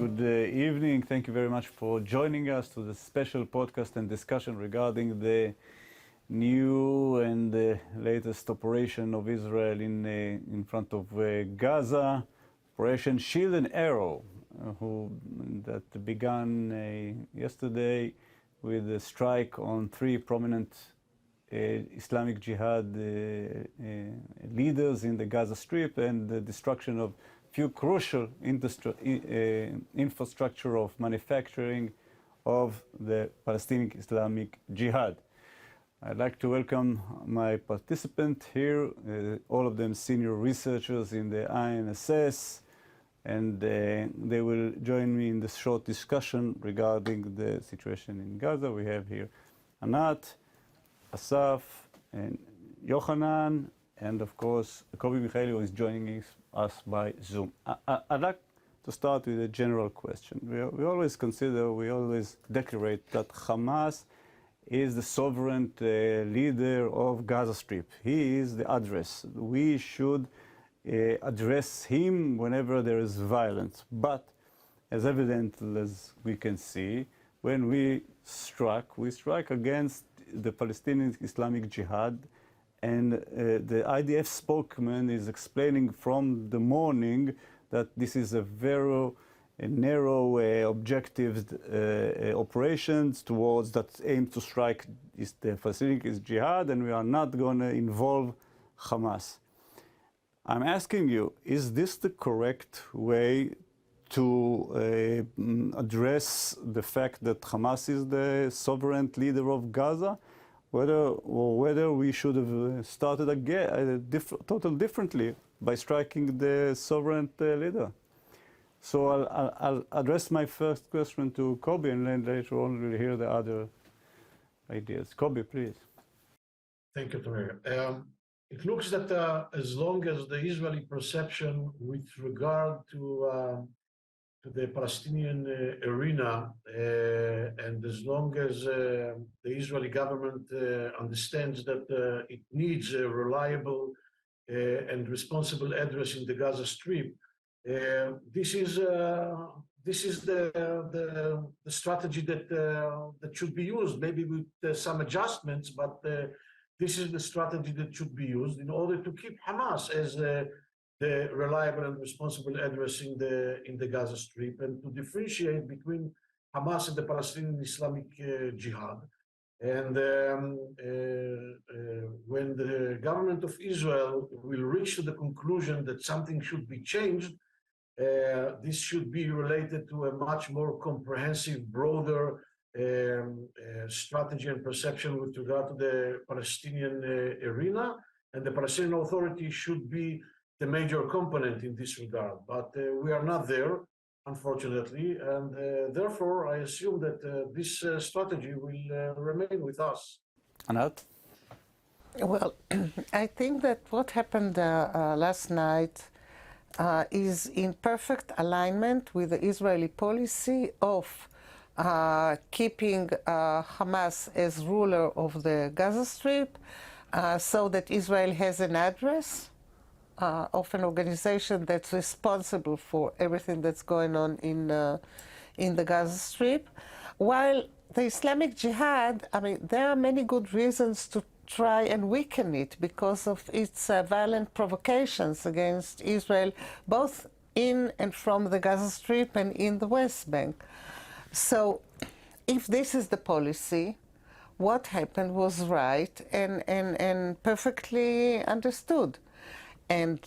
Good evening. Thank you very much for joining us to the special podcast and discussion regarding the new and the latest operation of Israel in front of Gaza, Operation Shield and Arrow, that began yesterday with a strike on three prominent Islamic Jihad leaders in the Gaza Strip and the destruction of few crucial infrastructure of manufacturing of the Palestinian Islamic Jihad. I'd like to welcome my participant here, all of them senior researchers in the INSS, and they will join me in this short discussion regarding the situation in Gaza. We have here Anat, Assaf, and Yohanan, and of course, Kobi Michael, who is joining us by Zoom. I'd like to start with a general question. We always declarate that Hamas is the sovereign leader of Gaza Strip. He is the address. We should address him whenever there is violence. But as evident as we can see, when we strike against the Palestinian Islamic Jihad, and the IDF spokesman is explaining from the morning that this is a very narrow objective operations towards that aim to strike the Palestinian Jihad, and we are not going to involve Hamas. I'm asking you, is this the correct way to address the fact that Hamas is the sovereign leader of Gaza? Whether we should have started again totally differently by striking the sovereign leader. So I'll address my first question to Kobi, and then later on we'll hear the other ideas. Kobi, please. Thank you, Tamir. It looks that as long as the Israeli perception with regard to the Palestinian arena, and as long as the Israeli government understands that it needs a reliable and responsible address in the Gaza Strip, this is the strategy that should be used, maybe with some adjustments, but this is the strategy that should be used in order to keep Hamas as the reliable and responsible address in the Gaza Strip, and to differentiate between Hamas and the Palestinian Islamic Jihad. And when the government of Israel will reach to the conclusion that something should be changed, this should be related to a much more comprehensive, broader strategy and perception with regard to the Palestinian arena, and the Palestinian Authority should be the major component in this regard. But we are not there, unfortunately, and therefore I assume that this strategy will remain with us. Anat? Well, I think that what happened last night is in perfect alignment with the Israeli policy of keeping Hamas as ruler of the Gaza Strip, so that Israel has an address of an organization that's responsible for everything that's going on in the Gaza Strip. While the Islamic Jihad, I mean, there are many good reasons to try and weaken it because of its violent provocations against Israel, both in and from the Gaza Strip and in the West Bank. So if this is the policy, what happened was right and perfectly understood. And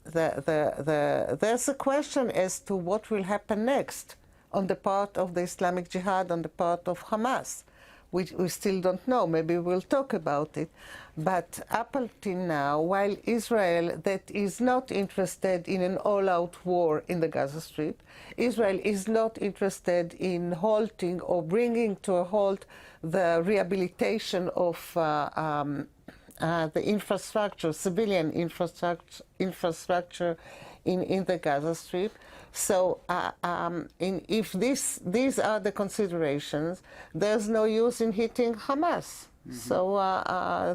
there's a question as to what will happen next on the part of the Islamic Jihad, on the part of Hamas. We still don't know. Maybe we'll talk about it. But up until now, while Israel that is not interested in an all-out war in the Gaza Strip, Israel is not interested in halting or bringing to a halt the rehabilitation of the infrastructure, civilian infrastructure in the Gaza Strip. So if these are the considerations, there's no use in hitting Hamas. Mm-hmm. So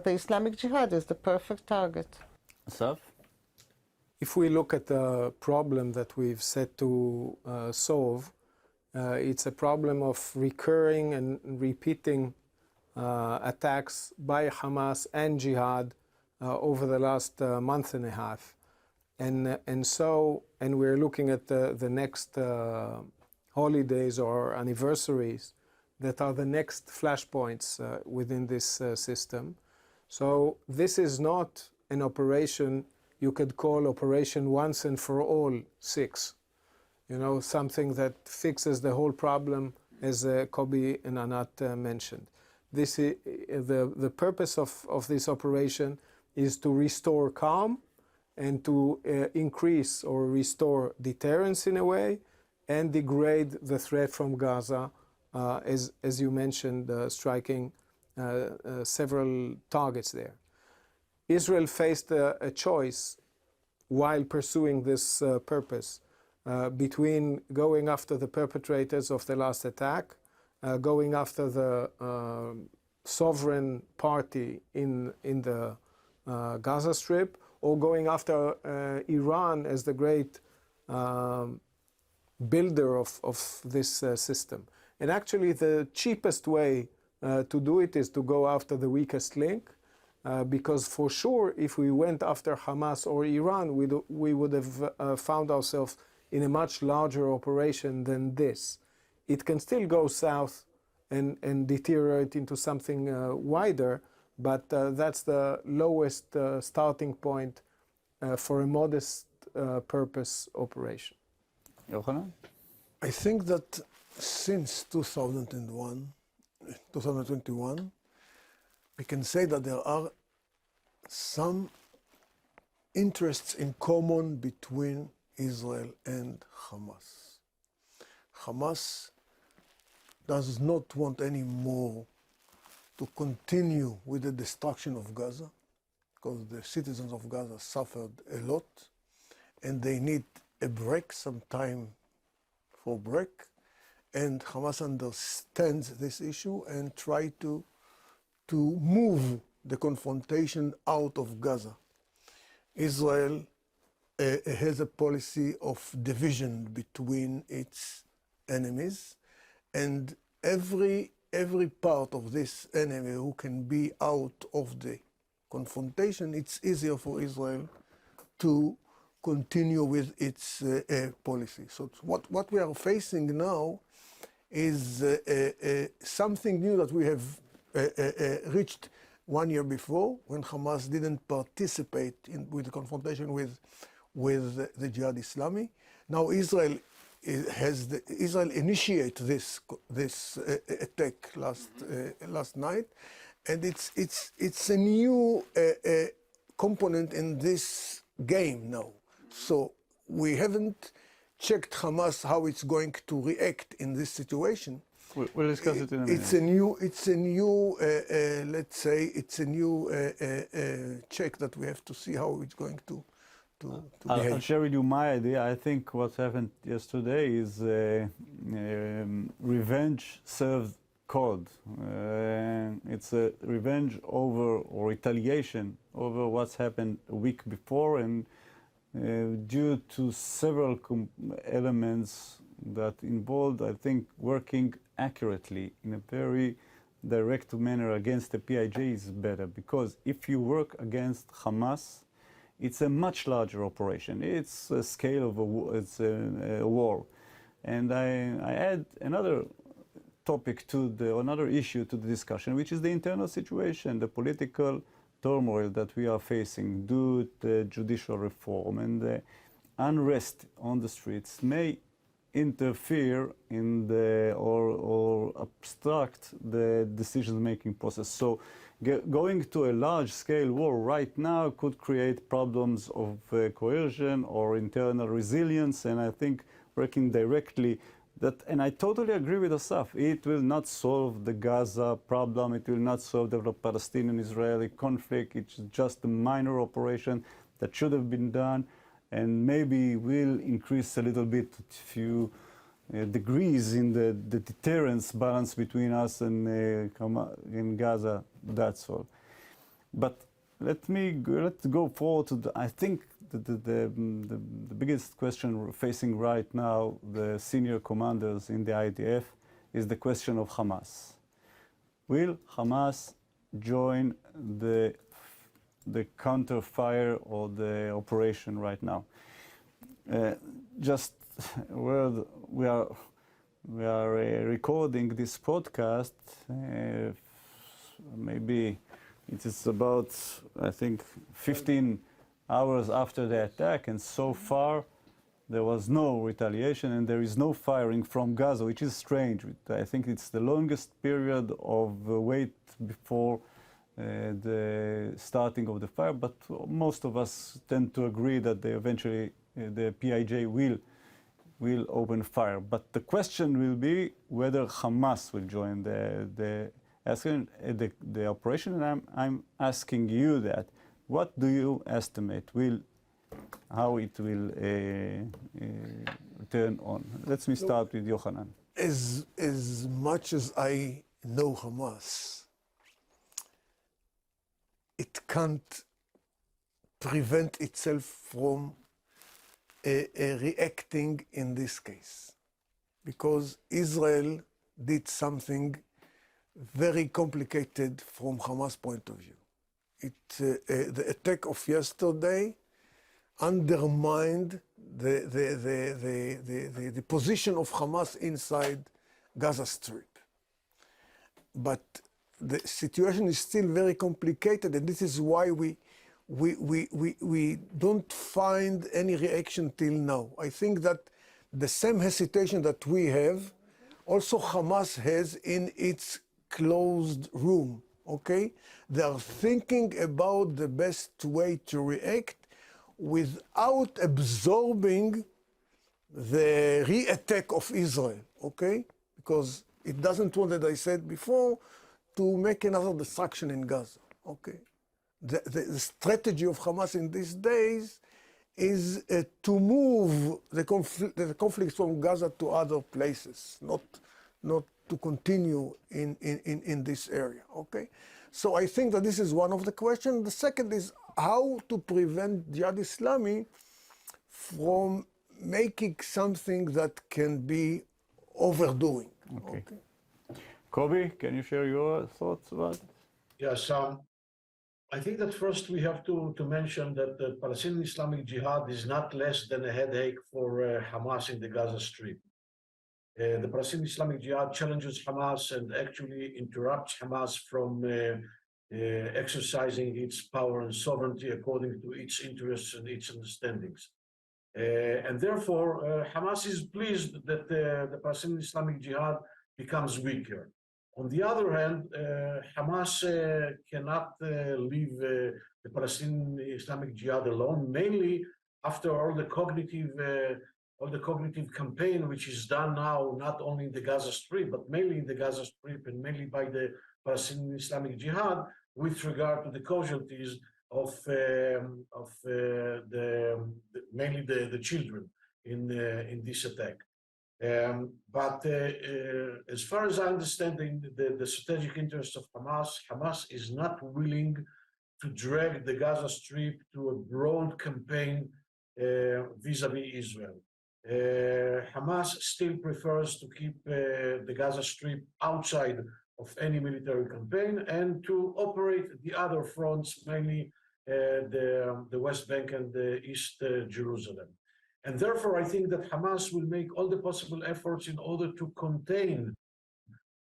the Islamic Jihad is the perfect target. Assaf? if we look at the problem that we've set to solve, it's a problem of recurring and repeating attacks by Hamas and Jihad over the last month and a half. And we're looking at the next holidays or anniversaries that are the next flashpoints within this system. So this is not an operation you could call Operation Once and for All 6. You know, something that fixes the whole problem, as Kobi and Anat mentioned. The purpose of this operation is to restore calm and to increase or restore deterrence in a way and degrade the threat from Gaza, as you mentioned, striking several targets there. Israel faced a choice while pursuing this purpose between going after the perpetrators of the last attack, going after the sovereign party in the Gaza Strip, or going after Iran as the great builder of this system. And actually the cheapest way to do it is to go after the weakest link, because for sure if we went after Hamas or Iran, we would have found ourselves in a much larger operation than this. It can still go south and deteriorate into something wider, but that's the lowest starting point for a modest purpose operation. Yohanan? I think that since 2021, we can say that there are some interests in common between Israel and Hamas. Hamas does not want anymore to continue with the destruction of Gaza, because the citizens of Gaza suffered a lot and they need a break, some time for break. And Hamas understands this issue and try to move the confrontation out of Gaza. Israel has a policy of division between its enemies, and every part of this enemy who can be out of the confrontation, it's easier for Israel to continue with its policy. So what we are facing now is something new that we have reached 1 year before, when Hamas didn't participate with the confrontation with the Jihad Islami. Now Israel initiate this attack last night, and it's a new component in this game now. So we haven't checked Hamas how it's going to react in this situation. We'll discuss it in a minute. It's a new let's say it's a new check that we have to see how it's going to behave. I'll share with you my idea. I think what happened yesterday is revenge served cold. It's a revenge over, or retaliation over what's happened a week before, and due to several elements that involved, I think, working accurately in a very direct manner against the PIJ is better, because if you work against Hamas, it's a much larger operation. It's a scale of it's a war. And I add another topic another issue to the discussion, which is the internal situation, the political turmoil that we are facing due to the judicial reform, and the unrest on the streets may interfere in or obstruct the decision-making process. So going to a large-scale war right now could create problems of coercion or internal resilience, and I think working directly and I totally agree with Assaf, it will not solve the Gaza problem, it will not solve the Palestinian-Israeli conflict, it's just a minor operation that should have been done, and maybe will increase a little bit, a few degrees in the deterrence balance between us and in Gaza, that's all. But let's go forward to I think the biggest question facing right now the senior commanders in the IDF is the question of Hamas. Will Hamas join the counter-fire or the operation right now? Just where we are recording this podcast, maybe it is about, I think, 15 hours after the attack, and so far there was no retaliation and there is no firing from Gaza, which is strange. I think it's the longest period of wait before the starting of the fire, but most of us tend to agree that eventually the PIJ will open fire. But the question will be whether Hamas will join the operation, and I'm asking you that. What do you estimate how it will turn on? Let me start with Yohanan. As much as I know Hamas, it can't prevent itself from reacting in this case, because Israel did something very complicated from Hamas' point of view. The attack of yesterday undermined the position of Hamas inside Gaza Strip. But the situation is still very complicated, and this is why we don't find any reaction till now. I think that the same hesitation that we have, also Hamas has in its closed room, okay? They are thinking about the best way to react without absorbing the re-attack of Israel, okay? Because it doesn't want, as I said before, to make another destruction in Gaza, okay? The strategy of Hamas in these days is to move the conflict from Gaza to other places, not to continue in this area, okay? So I think that this is one of the questions. The second is how to prevent Jihad Islami from making something that can be overdoing. Okay. Kobi, can you share your thoughts about it? Yes, I think that first we have to mention that the Palestinian Islamic Jihad is not less than a headache for Hamas in the Gaza Strip. The Palestinian Islamic Jihad challenges Hamas and actually interrupts Hamas from exercising its power and sovereignty according to its interests and its understandings. And therefore, Hamas is pleased that the Palestinian Islamic Jihad becomes weaker. On the other hand, Hamas cannot leave the Palestinian Islamic Jihad alone, mainly after all the cognitive campaign which is done now, not only in the Gaza Strip, but mainly in the Gaza Strip and mainly by the Palestinian Islamic Jihad with regard to the casualties of mainly the children in this attack. But as far as I understand the strategic interests of Hamas is not willing to drag the Gaza Strip to a broad campaign vis-a-vis Israel. Hamas still prefers to keep the Gaza Strip outside of any military campaign and to operate the other fronts, mainly the West Bank and the East Jerusalem. And therefore, I think that Hamas will make all the possible efforts in order to contain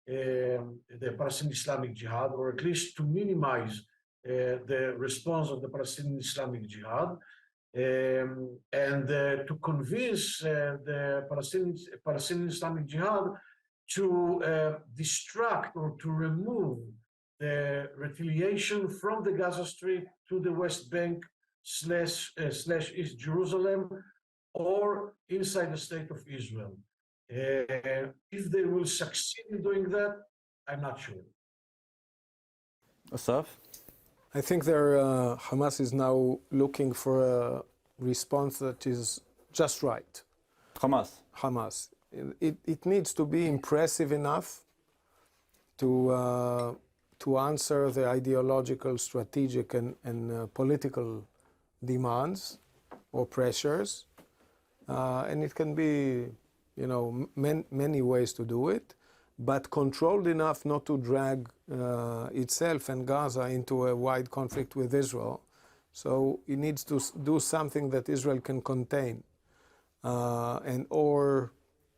the Palestinian Islamic Jihad, or at least to minimize the response of the Palestinian Islamic Jihad, and to convince the Palestinian Islamic Jihad to distract or to remove the retaliation from the Gaza Strip to the West Bank / East Jerusalem, or inside the state of Israel. If they will succeed in doing that, I'm not sure. Assaf? I think Hamas is now looking for a response that is just right. Hamas. It needs to be impressive enough to answer the ideological, strategic, and political demands, or pressures, and it can be, many ways to do it, but controlled enough not to drag itself and Gaza into a wide conflict with Israel. So it needs to do something that Israel can contain or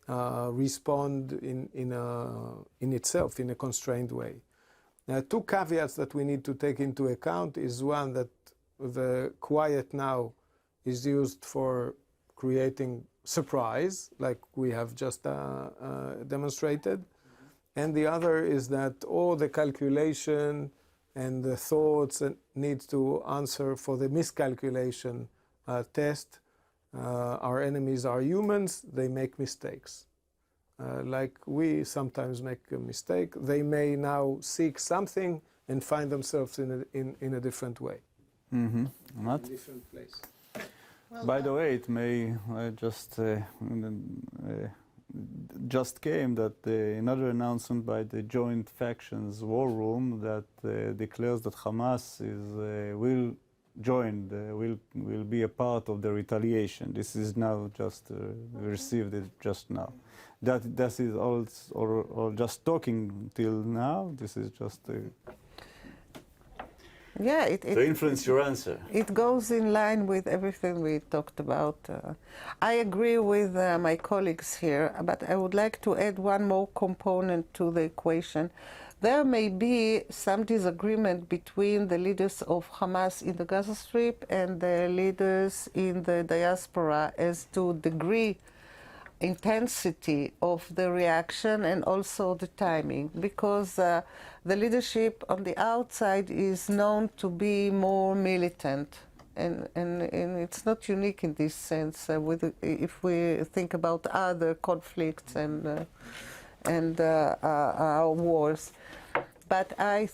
respond in itself in a constrained way. Now, two caveats that we need to take into account is one, that the quiet now is used for creating surprise, like we have just demonstrated. And the other is that all the calculation and the thoughts need to answer for the miscalculation test. Our enemies are humans, they make mistakes. Like we sometimes make a mistake, they may now seek something and find themselves in a different way. Mm-hmm. In a different place. Well, By the way, it may just came that another announcement by the Joint Factions War Room that declares that Hamas will join, will be a part of the retaliation. This is now just received it just now. That is all just talking till now. This is just yeah, to influence your answer. It goes in line with everything we talked about. I agree with my colleagues here, but I would like to add one more component to the equation. There may be some disagreement between the leaders of Hamas in the Gaza Strip and the leaders in the diaspora as to degree, intensity of the reaction and also the timing, because the leadership on the outside is known to be more militant, and it's not unique in this sense if we think about other conflicts and wars. But I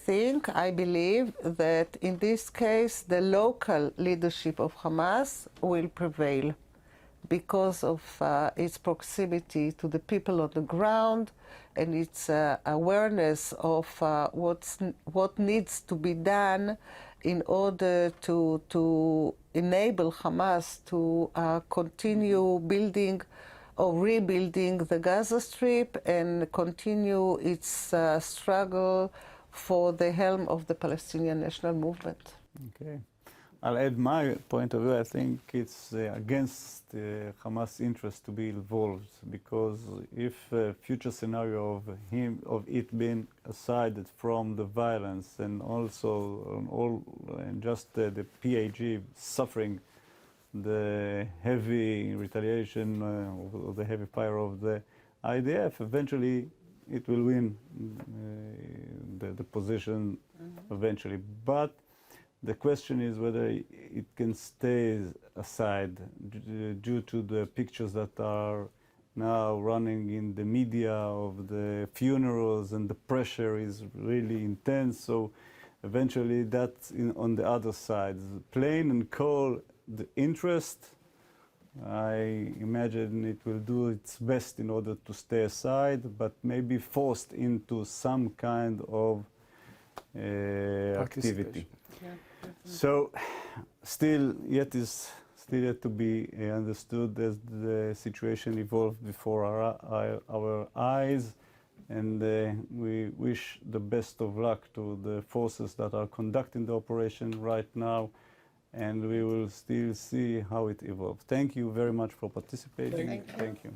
believe that in this case the local leadership of Hamas will prevail, because of its proximity to the people on the ground and its awareness of what needs to be done in order to enable Hamas to continue building or rebuilding the Gaza Strip and continue its struggle for the helm of the Palestinian National Movement. Okay. I'll add my point of view. I think it's against Hamas' interest to be involved, because if a future scenario of it being aside from the violence and also just the PAG suffering the heavy retaliation or the heavy fire of the IDF, eventually it will win the position eventually. But the question is whether it can stay aside due to the pictures that are now running in the media of the funerals, and the pressure is really intense. So eventually that's on the other side. Plain and cold, the interest, I imagine it will do its best in order to stay aside, but maybe forced into some kind of activity. Yeah. So, still yet to be understood as the situation evolved before our eyes, and we wish the best of luck to the forces that are conducting the operation right now, and we will still see how it evolves. Thank you very much for participating. Thank you. Thank you.